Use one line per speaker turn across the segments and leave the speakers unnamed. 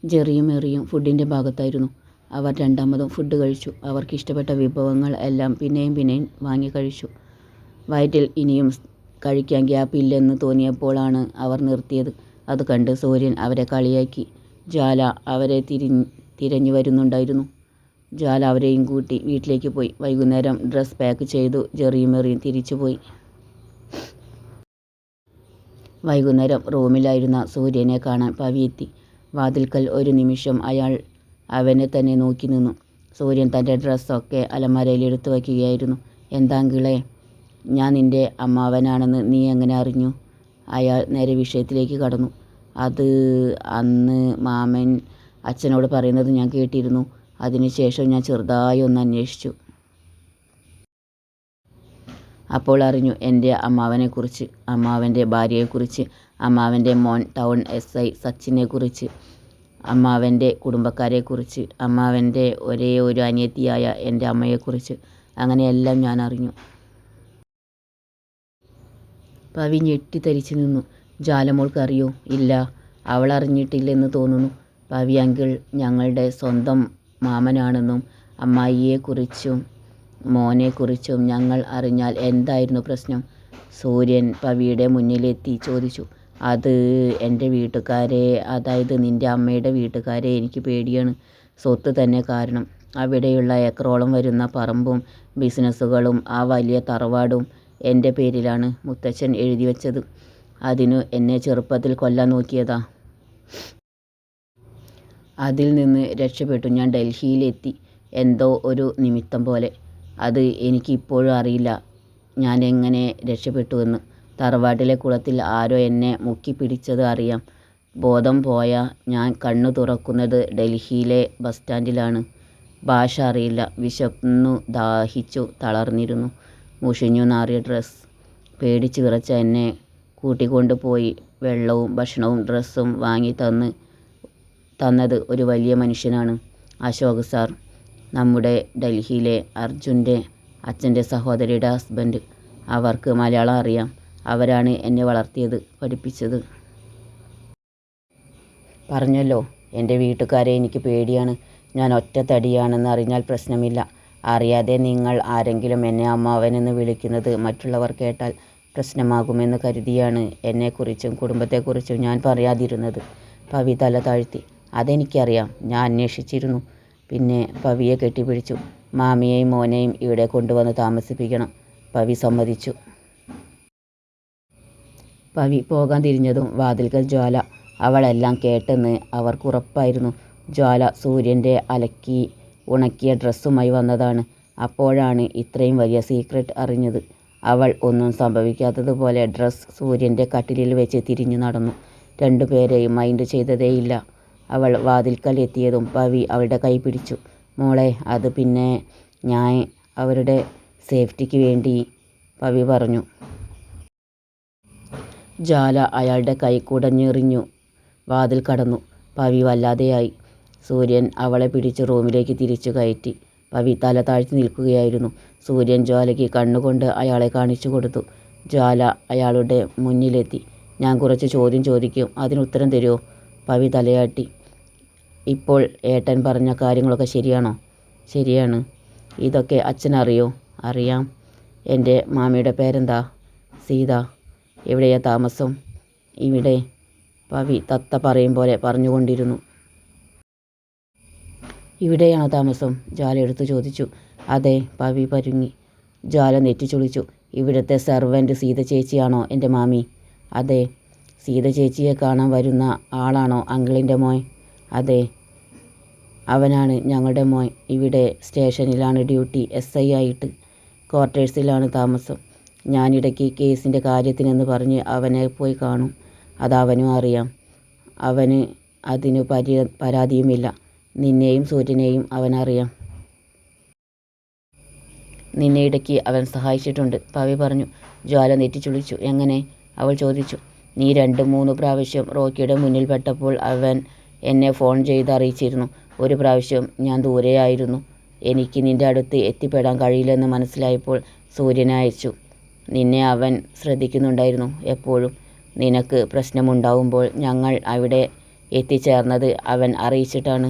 ജെറിയും മെറിയും ഫുഡിൻ്റെ ഭാഗത്തായിരുന്നു. അവർ രണ്ടാമതും ഫുഡ് കഴിച്ചു. അവർക്കിഷ്ടപ്പെട്ട വിഭവങ്ങൾ എല്ലാം പിന്നെയും പിന്നെയും വാങ്ങി കഴിച്ചു. വയറ്റിൽ ഇനിയും കഴിക്കാൻ ഗ്യാപ്പില്ലെന്ന് തോന്നിയപ്പോഴാണ് അവർ നിർത്തിയത്. അത് കണ്ട് സൂര്യൻ അവരെ കളിയാക്കി. ജ്വാല അവരെ തിരഞ്ഞു വരുന്നുണ്ടായിരുന്നു. ജ്വാല അവരെയും കൂട്ടി വീട്ടിലേക്ക് പോയി. വൈകുന്നേരം ഡ്രസ് പാക്ക് ചെയ്തു ജെറിയും മെറിയും തിരിച്ചുപോയി. വൈകുന്നേരം റൂമിലായിരുന്ന സൂര്യനെ കാണാൻ പവി എത്തി. വാതിൽക്കൽ ഒരു നിമിഷം അയാൾ അവനെ തന്നെ നോക്കി നിന്നു. സൂര്യൻ തൻ്റെ ഡ്രസ്സൊക്കെ അലമാരയിൽ എടുത്തു വയ്ക്കുകയായിരുന്നു. എന്താങ്കിളേ, ഞാൻ നിൻ്റെ അമ്മാവനാണെന്ന് നീ എങ്ങനെ അറിഞ്ഞു? അയാൾ നേരെ വിഷയത്തിലേക്ക് കടന്നു. അത് അന്ന് മാമൻ അച്ഛനോട് പറയുന്നത് ഞാൻ കേട്ടിരുന്നു. അതിനുശേഷം ഞാൻ ചെറുതായി ഒന്ന് അന്വേഷിച്ചു. അപ്പോൾ അറിഞ്ഞു എൻ്റെ അമ്മാവനെക്കുറിച്ച്, അമ്മാവൻ്റെ ഭാര്യയെക്കുറിച്ച്, അമ്മാവൻ്റെ മോൻ ടൗൺ SI സച്ചിനെക്കുറിച്ച്, അമ്മാവൻ്റെ കുടുംബക്കാരെക്കുറിച്ച്, അമ്മാവൻ്റെ ഒരേ ഒരു അനിയത്തിയായ എൻ്റെ അമ്മയെക്കുറിച്ച്. അങ്ങനെയെല്ലാം ഞാൻ അറിഞ്ഞു. പവി ഞെട്ടിത്തരിച്ചു നിന്നു. ജ്വാലമോൾക്ക് അറിയോ? ഇല്ല, അവൾ അറിഞ്ഞിട്ടില്ലെന്ന് തോന്നുന്നു. പവി അങ്കിൾ ഞങ്ങളുടെ സ്വന്തം മാമനാണെന്നും അമ്മായിയെക്കുറിച്ചും മോനെക്കുറിച്ചും ഞങ്ങൾ അറിഞ്ഞാൽ എന്തായിരുന്നു പ്രശ്നം? സൂര്യൻ പവിയുടെ മുന്നിലെത്തി ചോദിച്ചു. അത് എൻ്റെ വീട്ടുകാരെ, അതായത് നിൻ്റെ അമ്മയുടെ വീട്ടുകാരെ എനിക്ക് പേടിയാണ്. സ്വത്ത് തന്നെ കാരണം. അവിടെയുള്ള ഏക്കറോളം വരുന്ന പറമ്പും ബിസിനസ്സുകളും ആ വലിയ തറവാടും എൻ്റെ പേരിലാണ് മുത്തച്ഛൻ എഴുതി വച്ചത്. അതിനു എന്നെ ചെറുപ്പത്തിൽ കൊല്ലാൻ നോക്കിയതാ. അതിൽ നിന്ന് രക്ഷപ്പെട്ടു ഞാൻ ഡൽഹിയിലെത്തി. എന്തോ ഒരു നിമിത്തം പോലെ. അത് എനിക്ക് ഇപ്പോഴും അറിയില്ല ഞാൻ എങ്ങനെ രക്ഷപ്പെട്ടുവെന്ന്. തറവാട്ടിലെ കുളത്തിൽ ആരോ എന്നെ മുക്കിപ്പിടിച്ചത് അറിയാം. ബോധം പോയ ഞാൻ കണ്ണു തുറക്കുന്നത് ഡൽഹിയിലെ ബസ് സ്റ്റാൻഡിലാണ്. ഭാഷ അറിയില്ല. വിശന്നു, ദാഹിച്ചു, തളർന്നിരുന്നു. മുഷിഞ്ഞു നാറിയ ഡ്രസ്സ്. പേടിച്ച് വിറച്ച എന്നെ കൂട്ടിക്കൊണ്ടു പോയി വെള്ളവും ഭക്ഷണവും ഡ്രസ്സും വാങ്ങി തന്നത് ഒരു വലിയ മനുഷ്യനാണ്. അശോക് സാർ, നമ്മുടെ ഡൽഹിയിലെ അർജുൻ്റെ അച്ഛൻ്റെ സഹോദരിയുടെ ഹസ്ബൻഡ്. അവർക്ക് മലയാളം അറിയാം. അവരാണ് എന്നെ വളർത്തിയത്, പഠിപ്പിച്ചത്. പറഞ്ഞല്ലോ, എൻ്റെ വീട്ടുകാരെ എനിക്ക് പേടിയാണ്. ഞാൻ ഒറ്റത്തടിയാണെന്ന് അറിഞ്ഞാൽ പ്രശ്നമില്ല. അറിയാതെ നിങ്ങൾ ആരെങ്കിലും എന്നെ അമ്മാവനെന്ന് വിളിക്കുന്നത് മറ്റുള്ളവർ കേട്ടാൽ പ്രശ്നമാകുമെന്ന് കരുതിയാണ് എന്നെക്കുറിച്ചും കുടുംബത്തെക്കുറിച്ചും ഞാൻ പറയാതിരുന്നത്. പവി തല താഴ്ത്തി. അതെനിക്കറിയാം, ഞാൻ അന്വേഷിച്ചിരുന്നു. പിന്നെ പവിയെ കെട്ടിപ്പിടിച്ചു. മാമിയെയും മോനെയും ഇവിടെ കൊണ്ടുവന്ന് താമസിപ്പിക്കണം. പവി സമ്മതിച്ചു. പവി പോകാൻ തിരിഞ്ഞതും വാതിൽക്കൽ ജ്വാല. അവളെല്ലാം കേട്ടെന്ന് അവർക്കുറപ്പായിരുന്നു. ജ്വാല സൂര്യൻ്റെ അലക്കി ഉണക്കിയ ഡ്രസ്സുമായി വന്നതാണ്. അപ്പോഴാണ് ഇത്രയും വലിയ സീക്രട്ട് അറിഞ്ഞത്. അവൾ ഒന്നും സംഭവിക്കാത്തതുപോലെ ഡ്രസ്സ് സൂര്യൻ്റെ കട്ടിലിൽ വെച്ച് തിരിഞ്ഞു നടന്നു. രണ്ടുപേരെയും മൈൻഡ് ചെയ്തതേയില്ല. അവൾ വാതിൽക്കൽ എത്തിയതും പവി അവളുടെ കൈ പിടിച്ചു. മോളെ, അത് പിന്നെ ഞാൻ അവരുടെ സേഫ്റ്റിക്ക് വേണ്ടി, പവി പറഞ്ഞു. ജ്വാല അയാളുടെ കൈ കുടഞ്ഞെറിഞ്ഞു വാതിൽ കടന്നു. പവി വല്ലാതെയായി. സൂര്യൻ അവളെ പിടിച്ച് റൂമിലേക്ക് തിരിച്ചു കയറ്റി. പവി തല താഴ്ത്തി നിൽക്കുകയായിരുന്നു. സൂര്യൻ ജ്വാലയ്ക്ക് കണ്ണുകൊണ്ട് അയാളെ കാണിച്ചു കൊടുത്തു. ജ്വാല അയാളുടെ മുന്നിലെത്തി. ഞാൻ കുറച്ച് ചോദ്യം ചോദിക്കും, അതിനുത്തരം തരുമോ? പവി തലയാട്ടി. ഇപ്പോൾ ഏട്ടൻ പറഞ്ഞ കാര്യങ്ങളൊക്കെ ശരിയാണോ? ശരിയാണ്. ഇതൊക്കെ അച്ഛനറിയോ? അറിയാം. എൻ്റെ മാമിയുടെ പേരെന്താ? സീത. എവിടെയാ താമസം? ഇവിടെ. പവി തത്ത പറയും പോലെ പറഞ്ഞുകൊണ്ടിരുന്നു. ഇവിടെയാണോ താമസം? ജ്വാല എടുത്തു ചോദിച്ചു. അതെ, പവി പരുങ്ങി. ജ്വാല നെറ്റിച്ചുളിച്ചു. ഇവിടുത്തെ സെർവൻറ്റ് സീത ചേച്ചിയാണോ എൻ്റെ മാമി? അതെ. സീത ചേച്ചിയെ കാണാൻ വരുന്ന ആളാണോ അങ്കിളിൻ്റെ മോൻ? അതെ, അവനാണ് ഞങ്ങളുടെ മോൻ. ഇവിടെ സ്റ്റേഷനിലാണ് ഡ്യൂട്ടി, SI ആയിട്ട്. ക്വാർട്ടേഴ്സിലാണ് താമസം. ഞാനിടയ്ക്ക് കേസിൻ്റെ കാര്യത്തിനെന്ന് പറഞ്ഞ് അവനെ പോയി കാണും. അതവനും അറിയാം. അവന് അതിന് പരാതിയുമില്ല. നിന്നെയും സൂര്യനെയും അവനറിയാം. നിന്നെ ഇടയ്ക്ക് അവൻ സഹായിച്ചിട്ടുണ്ട്, പവി പറഞ്ഞു. ജ്വാല നെറ്റിച്ചുളിച്ചു. എങ്ങനെ? അവൾ ചോദിച്ചു. നീ 2-3 പ്രാവശ്യം റോക്കിയുടെ മുന്നിൽ പെട്ടപ്പോൾ അവൻ എന്നെ ഫോൺ ചെയ്ത് അറിയിച്ചിരുന്നു. ഒരു പ്രാവശ്യം ഞാൻ ദൂരെയായിരുന്നു. എനിക്ക് നിൻ്റെ അടുത്ത് എത്തിപ്പെടാൻ കഴിയില്ലെന്ന് മനസ്സിലായപ്പോൾ സൂര്യനെ അയച്ചു. നിന്നെ അവൻ ശ്രദ്ധിക്കുന്നുണ്ടായിരുന്നു എപ്പോഴും. നിനക്ക് പ്രശ്നമുണ്ടാവുമ്പോൾ ഞങ്ങൾ അവിടെ എത്തിച്ചേർന്നത് അവൻ അറിയിച്ചിട്ടാണ്.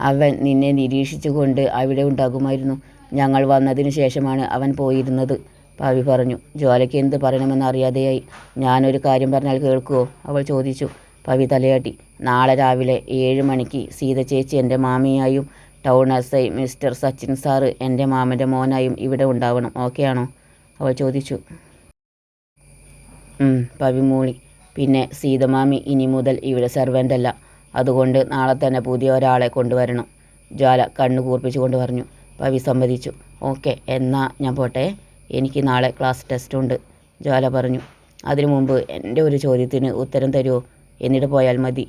അവൻ നിന്നെ നിരീക്ഷിച്ചുകൊണ്ട് അവിടെ ഉണ്ടാകുമായിരുന്നു. ഞങ്ങൾ വന്നതിന് ശേഷമാണ് അവൻ പോയിരുന്നത്, പവി പറഞ്ഞു. ജ്വാലയ്ക്ക് എന്ത് പറയണമെന്ന് അറിയാതെയായി. ഞാനൊരു കാര്യം പറഞ്ഞാൽ കേൾക്കുമോ? അവൾ ചോദിച്ചു. പവി തലയാട്ടി. നാളെ രാവിലെ 7 മണിക്ക് സീത ചേച്ചി എൻ്റെ മാമിയായും town S I mister Sachin sir എൻ്റെ മാമൻ്റെ മോനായും ഇവിടെ ഉണ്ടാവണം. ഓക്കെ ആണോ? അവൾ ചോദിച്ചു. പവി മൂളി. പിന്നെ സീതമാമി ഇനി മുതൽ ഇവിടെ സെർവൻ്റ് അല്ല. അതുകൊണ്ട് നാളെ തന്നെ പുതിയ ഒരാളെ കൊണ്ടുവരണം, ജ്വാല കണ്ണു കൂർപ്പിച്ചുകൊണ്ട് പറഞ്ഞു. പവി സമ്മതിച്ചു. ഓക്കെ, എന്നാ ഞാൻ പോട്ടെ, എനിക്ക് നാളെ ക്ലാസ് ടെസ്റ്റ് ഉണ്ട്, ജ്വാല പറഞ്ഞു. അതിനു മുമ്പ് എൻ്റെ ഒരു ചോദ്യത്തിന് ഉത്തരം തരുമോ? എന്നിട്ട് പോയാൽ മതി,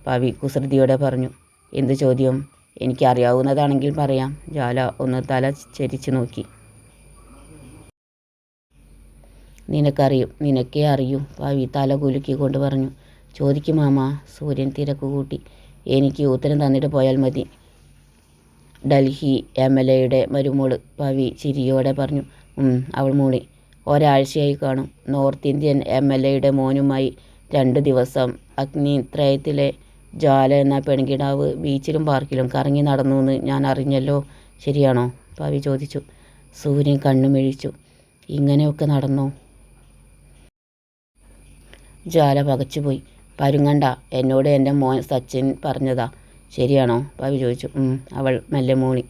പവി കുസൃതിയോടെ പറഞ്ഞു. എന്ത് ചോദ്യം? എനിക്കറിയാവുന്നതാണെങ്കിൽ പറയാം. ജ്വാല ഒന്ന് തല ചരിച്ചു നോക്കി. നിനക്കറിയും, നിനക്കേ അറിയൂ, പവി തല കുലുക്കിക്കൊണ്ട് പറഞ്ഞു. ചോദിക്കും മാമ, സൂര്യൻ തിരക്ക് കൂട്ടി. എനിക്ക് ഉത്തരം തന്നിട്ട് പോയാൽ മതി. ഡൽഹി MLAയുടെ മരുമോള്, പവി ചിരിയോടെ പറഞ്ഞു. അവൾ മൂളി. ഒരാഴ്ചയായി കാണും. നോർത്ത് ഇന്ത്യൻ MLAയുടെ മോനുമായി 2 ദിവസം അഗ്നിത്രയത്തിലെ ജ്വാല എന്ന പെൺകിടാവ് ബീച്ചിലും പാർക്കിലും കറങ്ങി നടന്നു എന്ന് ഞാൻ അറിഞ്ഞല്ലോ, ശരിയാണോ? പവി ചോദിച്ചു. സൂര്യൻ കണ്ണുമിഴിച്ചു. ഇങ്ങനെയൊക്കെ നടന്നോ? ജ്വാല പകച്ചുപോയി. പരുങ്ങണ്ട, എന്നോട് എൻ്റെ മോൻ സച്ചിൻ പറഞ്ഞതാ, ശരിയാണോ? പവി ചോദിച്ചു. അവൾ മെല്ലെ മൂളി.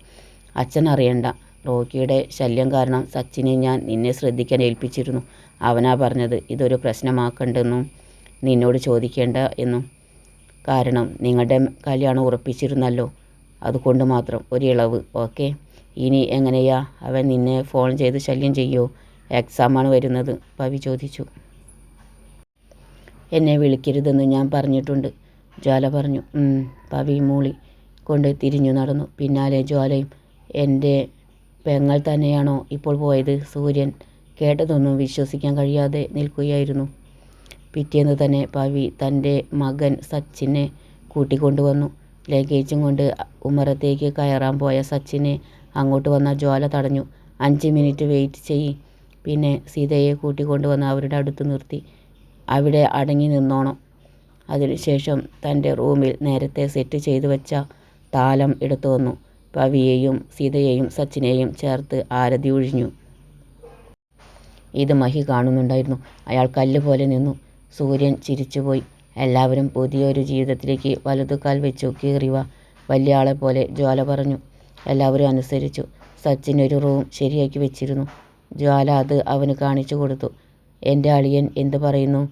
അച്ഛൻ അറിയണ്ട, റോക്കിയുടെ ശല്യം കാരണം സച്ചിനെ ഞാൻ നിന്നെ ശ്രദ്ധിക്കാൻ ഏൽപ്പിച്ചിരുന്നു. അവനാ പറഞ്ഞത് ഇതൊരു പ്രശ്നമാക്കണ്ടെന്നും നിന്നോട് ചോദിക്കേണ്ട എന്നും. കാരണം നിങ്ങളുടെ കല്യാണം ഉറപ്പിച്ചിരുന്നല്ലോ, അതുകൊണ്ട് മാത്രം ഒരു ഇളവ്. ഓക്കെ, ഇനി എങ്ങനെയാ അവൻ നിന്നെ ഫോൺ ചെയ്ത് ശല്യം ചെയ്യോ? എക്സാമാണ് വരുന്നത്, പവി ചോദിച്ചു. എന്നെ വിളിക്കരുതെന്ന് ഞാൻ പറഞ്ഞിട്ടുണ്ട്, ജ്വാല പറഞ്ഞു. പവി മൂളി കൊണ്ട് തിരിഞ്ഞു നടന്നു. പിന്നാലെ ജ്വാലയും. എൻ്റെ പെങ്ങൾ തന്നെയാണോ ഇപ്പോൾ പോയത്? സൂര്യൻ കേട്ടതൊന്നും വിശ്വസിക്കാൻ കഴിയാതെ നിൽക്കുകയായിരുന്നു. പിറ്റേന്ന് തന്നെ പവി തൻ്റെ മകൻ സച്ചിനെ കൂട്ടിക്കൊണ്ടുവന്നു. ലഗേജും കൊണ്ട് ഉമ്മറത്തേക്ക് കയറാൻ പോയ സച്ചിനെ അങ്ങോട്ട് വന്ന ജ്വാല തടഞ്ഞു. 5 മിനിറ്റ് വെയിറ്റ് ചെയ്യ്, പിന്നെ സീതയെ കൂട്ടിക്കൊണ്ടുവന്ന് അവരുടെ അടുത്ത് നിർത്തി. അവിടെ അടങ്ങി നിന്നോണം. അതിനുശേഷം തൻ്റെ റൂമിൽ നേരത്തെ സെറ്റ് ചെയ്തു വെച്ച താലം എടുത്തു വന്നു. പവിയെയും സീതയെയും സച്ചിനെയും ചേർത്ത് ആരതി ഒഴിഞ്ഞു. ഇത് മഹി കാണുന്നുണ്ടായിരുന്നു. അയാൾ കല്ലുപോലെ നിന്നു. സൂര്യൻ ചിരിച്ചുപോയി. എല്ലാവരും പുതിയൊരു ജീവിതത്തിലേക്ക് വലതുകാൽ വെച്ചു കീറിവ, വലിയ ആളെപ്പോലെ, ജ്വാല പറഞ്ഞു. എല്ലാവരും അനുസരിച്ചു. സച്ചിൻ ഒരു റൂം ശരിയാക്കി വെച്ചിരുന്നു. ജ്വാല അത് അവന് കാണിച്ചു കൊടുത്തു. എൻ്റെ അളിയൻ എന്ത് പറയുന്നു?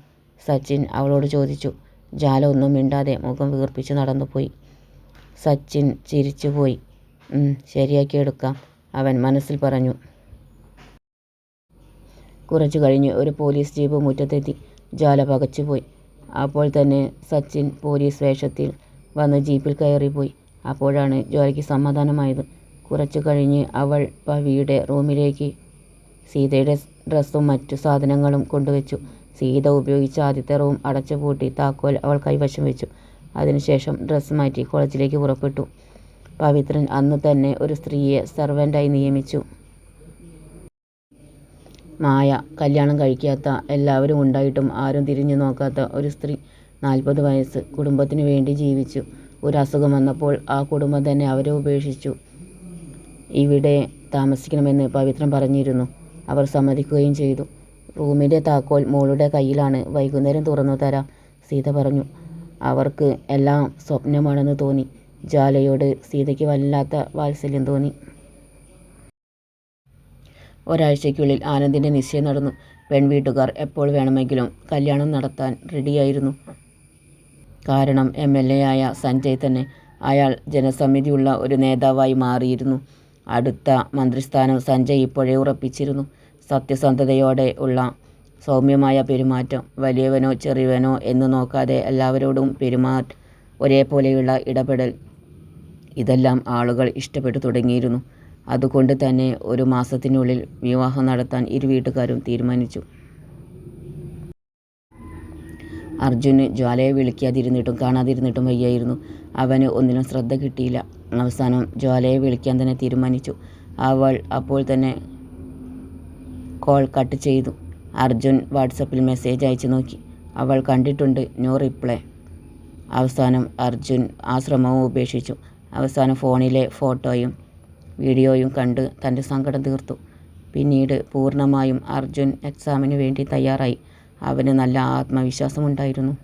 സച്ചിൻ അവളോട് ചോദിച്ചു. ജ്വാല ഒന്നും മിണ്ടാതെ മുഖം വീർപ്പിച്ച് നടന്നുപോയി. സച്ചിൻ ചിരിച്ചുപോയി. ശരിയാക്കിയെടുക്കാം, അവൻ മനസ്സിൽ പറഞ്ഞു. കുറച്ചു കഴിഞ്ഞ് ഒരു പോലീസ് ജീപ്പ് മുറ്റത്തെത്തി. ജ്വാല പകച്ചുപോയി. അപ്പോൾ തന്നെ സച്ചിൻ പോലീസ് വേഷത്തിൽ വന്ന് ജീപ്പിൽ കയറിപ്പോയി. അപ്പോഴാണ് ജ്വാലയ്ക്ക് സമാധാനമായത്. കുറച്ചു കഴിഞ്ഞ് അവൾ പവിയുടെ റൂമിലേക്ക് സീതയുടെ ഡ്രസ്സും മറ്റു സാധനങ്ങളും കൊണ്ടുവച്ചു. സീത ഉപയോഗിച്ച ആദ്യത്തെ റൂം അടച്ചുപൂട്ടി താക്കോൽ അവൾ കൈവശം വെച്ചു. അതിനുശേഷം ഡ്രസ്സ് മാറ്റി കോളേജിലേക്ക് പുറപ്പെട്ടു. പവിത്രൻ അന്ന് തന്നെ ഒരു സ്ത്രീയെ സെർവൻ്റായി നിയമിച്ചു. മായ, കല്യാണം കഴിക്കാത്ത, എല്ലാവരും ഉണ്ടായിട്ടും ആരും തിരിഞ്ഞു നോക്കാത്ത ഒരു സ്ത്രീ. 40 വയസ്സ്. കുടുംബത്തിനു വേണ്ടി ജീവിച്ചു. ഒരു അസുഖം വന്നപ്പോൾ ആ കുടുംബം തന്നെ അവരെ ഉപേക്ഷിച്ചു. ഇവിടെ താമസിക്കണമെന്ന് പവിത്രൻ പറഞ്ഞിരുന്നു. അവർ സമ്മതിക്കുകയും ചെയ്തു. റൂമിൻ്റെ താക്കോൽ മോളുടെ കയ്യിലാണ്, വൈകുന്നേരം തുറന്നു തരാം, സീത പറഞ്ഞു. അവർക്ക് എല്ലാം സ്വപ്നമാണെന്ന് തോന്നി. ജ്വാലയോട് സീതയ്ക്ക് വല്ലാത്ത വാത്സല്യം തോന്നി. ഒരാഴ്ചയ്ക്കുള്ളിൽ ആനന്ദിൻ്റെ നിശ്ചയം നടന്നു. പെൺവീട്ടുകാർ എപ്പോൾ വേണമെങ്കിലും കല്യാണം നടത്താൻ റെഡിയായിരുന്നു. കാരണം MLA ആയ സഞ്ജയ് തന്നെ. അയാൾ ജനസമിതിയുള്ള ഒരു നേതാവായി മാറിയിരുന്നു. അടുത്ത മന്ത്രിസ്ഥാനം സഞ്ജയ് ഇപ്പോഴേ ഉറപ്പിച്ചിരുന്നു. സത്യസന്ധതയോടെ ഉള്ള സൗമ്യമായ പെരുമാറ്റം, വലിയവനോ ചെറിയവനോ എന്ന് നോക്കാതെ എല്ലാവരോടും ഒരേപോലെയുള്ള ഇടപെടൽ, ഇതെല്ലാം ആളുകൾ ഇഷ്ടപ്പെട്ടു തുടങ്ങിയിരുന്നു. അതുകൊണ്ട് തന്നെ 1 മാസത്തിനുള്ളിൽ വിവാഹം നടത്താൻ ഇരു വീട്ടുകാരും തീരുമാനിച്ചു. അർജുന് ജ്വാലയെ വിളിക്കാതിരുന്നിട്ടും കാണാതിരുന്നിട്ടും വയ്യായിരുന്നു. അവന് ഒന്നിനും ശ്രദ്ധ കിട്ടിയില്ല. അവസാനം ജ്വാലയെ വിളിക്കാൻ തന്നെ തീരുമാനിച്ചു. അവൾ അപ്പോൾ തന്നെ കോൾ കട്ട് ചെയ്തു. അർജുൻ വാട്സപ്പിൽ മെസ്സേജ് അയച്ചു നോക്കി. അവൾ കണ്ടിട്ടുണ്ട്. No reply. അവസാനം അർജുൻ ആ ശ്രമവും ഉപേക്ഷിച്ചു. അവസാനം ഫോണിലെ ഫോട്ടോയും വീഡിയോയും കണ്ട് തൻ്റെ സങ്കടം തീർത്തു. പിന്നീട് പൂർണ്ണമായും അർജുൻ എക്സാമിന് വേണ്ടി തയ്യാറായി. അവന് നല്ല ആത്മവിശ്വാസമുണ്ടായിരുന്നു.